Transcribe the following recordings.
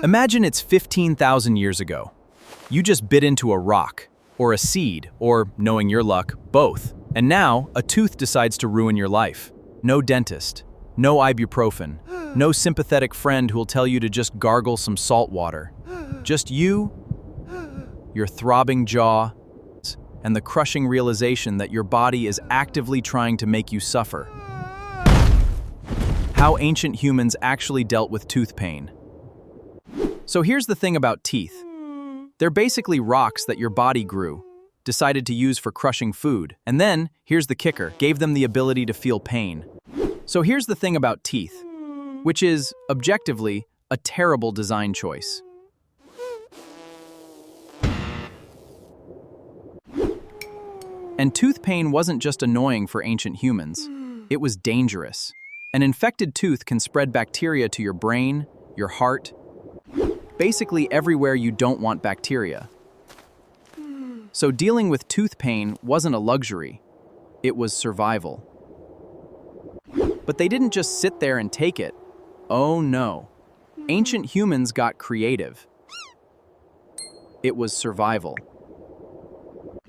Imagine it's 15,000 years ago. You just bit into a rock, or a seed, or, knowing your luck, both. And now, a tooth decides to ruin your life. No dentist, no ibuprofen, no sympathetic friend who'll tell you to just gargle some salt water. Just you, your throbbing jaw, and the crushing realization that your body is actively trying to make you suffer. How ancient humans actually dealt with tooth pain. So here's the thing about teeth. They're basically rocks that your body grew, decided to use for crushing food, and then, here's the kicker, gave them the ability to feel pain. So here's the thing about teeth, which is, objectively, a terrible design choice. And tooth pain wasn't just annoying for ancient humans, it was dangerous. An infected tooth can spread bacteria to your brain, your heart, basically everywhere you don't want bacteria. So dealing with tooth pain wasn't a luxury, it was survival. But they didn't just sit there and take it. Oh no. Ancient humans got creative. It was survival.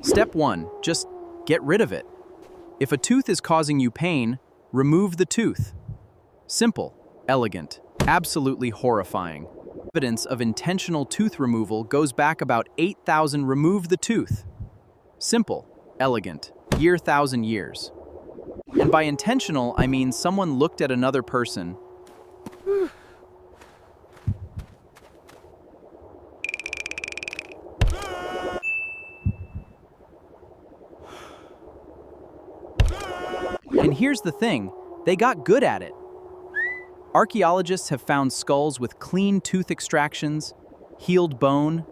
Step 1, just get rid of it. If a tooth is causing you pain, remove the tooth. Simple, elegant, absolutely horrifying. Evidence of intentional tooth removal goes back about 8,000. Remove the tooth. Simple, elegant, year 1,000 years. And by intentional, I mean someone looked at another person and here's the thing, they got good at it. Archaeologists have found skulls with clean tooth extractions, healed bone.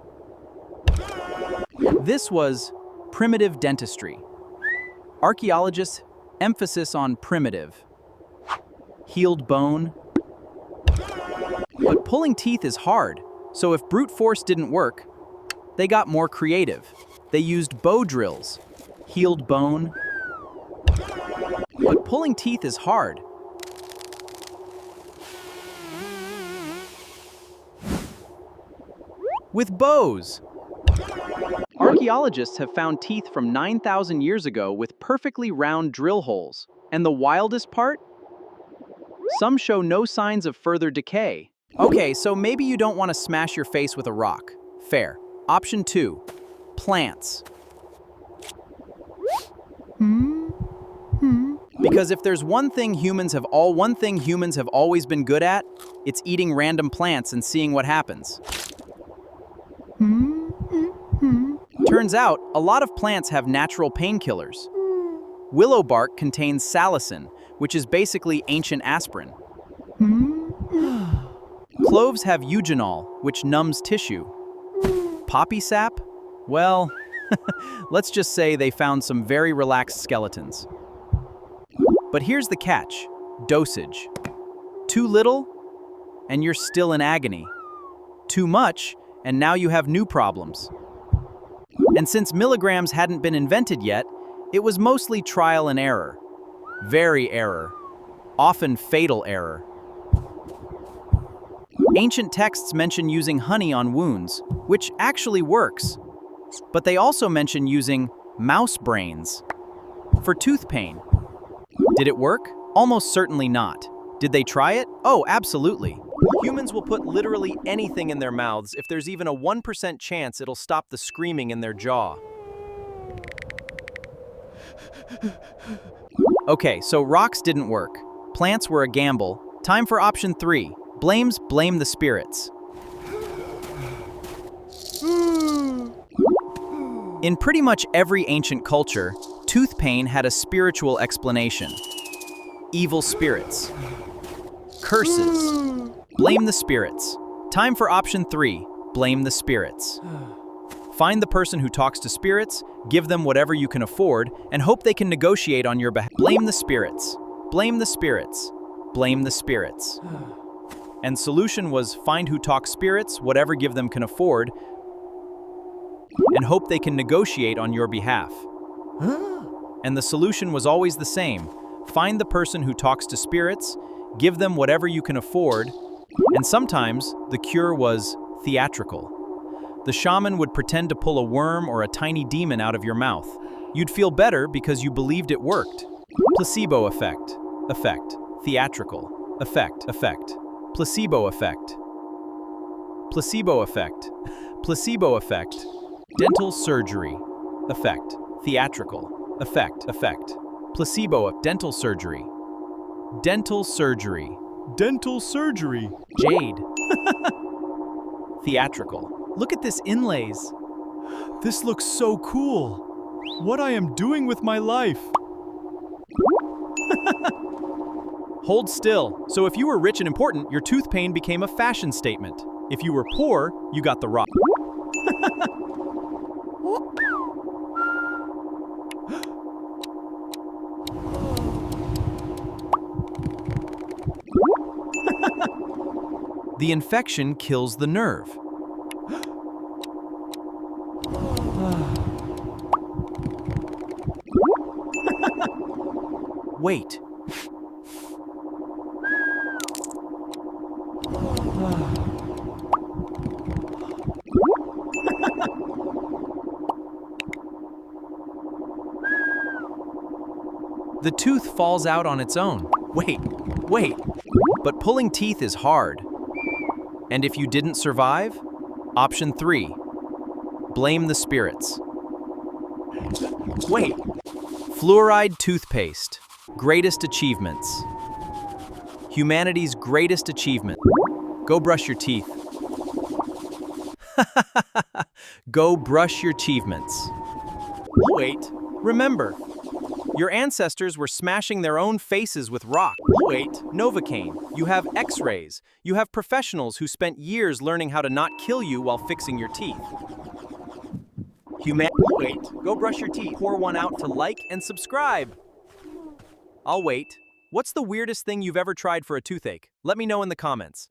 This was primitive dentistry. Archaeologists' emphasis on primitive, healed bone. But pulling teeth is hard, so if brute force didn't work, they got more creative. They used bow drills, healed bone. But pulling teeth is hard. With bows. Archaeologists have found teeth from 9,000 years ago with perfectly round drill holes. And the wildest part? Some show no signs of further decay. Okay, so maybe you don't want to smash your face with a rock. Fair. Option 2, plants. Because if there's one thing humans have always been good at, it's eating random plants and seeing what happens. Turns out, a lot of plants have natural painkillers. Willow bark contains salicin, which is basically ancient aspirin. Cloves have eugenol, which numbs tissue. Poppy sap? Well, let's just say they found some very relaxed skeletons. But here's the catch, dosage. Too little, and you're still in agony. Too much, and now you have new problems. And since milligrams hadn't been invented yet, it was mostly trial and error. Very error. Often fatal error. Ancient texts mention using honey on wounds, which actually works. But they also mention using mouse brains for tooth pain. Did it work? Almost certainly not. Did they try it? Oh, absolutely. Humans will put literally anything in their mouths if there's even a 1% chance it'll stop the screaming in their jaw. Okay, so rocks didn't work. Plants were a gamble. Time for option 3. Blame the spirits. In pretty much every ancient culture, tooth pain had a spiritual explanation. Evil spirits. Curses. Blame the spirits. Time for option 3. Blame the spirits. Find the person who talks to spirits, give them whatever you can afford, and hope they can negotiate on your behalf. Blame the spirits. Blame the spirits. Blame the spirits. And solution was find who talks spirits, whatever give them can afford, and hope they can negotiate on your behalf. And the solution was always the same. Find the person who talks to spirits, give them whatever you can afford, And sometimes the cure was theatrical. The shaman would pretend to pull a worm or a tiny demon out of your mouth. You'd feel better because you believed it worked. Placebo effect. Effect. Theatrical. Effect. Effect. Placebo effect. Placebo effect. Placebo effect. Dental surgery. Effect. Theatrical. Effect. Effect. Placebo. Dental surgery. Dental surgery. Dental surgery. Jade. Theatrical. Look at this inlays. This looks so cool. What I am doing with my life. Hold still. So if you were rich and important, your tooth pain became a fashion statement. If you were poor, you got the rock. The infection kills the nerve. Wait. The tooth falls out on its own. Wait. But pulling teeth is hard. And if you didn't survive? Option 3. Blame the spirits. Wait. Fluoride toothpaste. Greatest achievements. Humanity's greatest achievement. Go brush your teeth. Go brush your achievements. Wait. Remember, your ancestors were smashing their own faces with rock. Wait, Novocaine. You have x-rays. You have professionals who spent years learning how to not kill you while fixing your teeth. Wait, go brush your teeth. Pour one out to like and subscribe. I'll wait. What's the weirdest thing you've ever tried for a toothache? Let me know in the comments.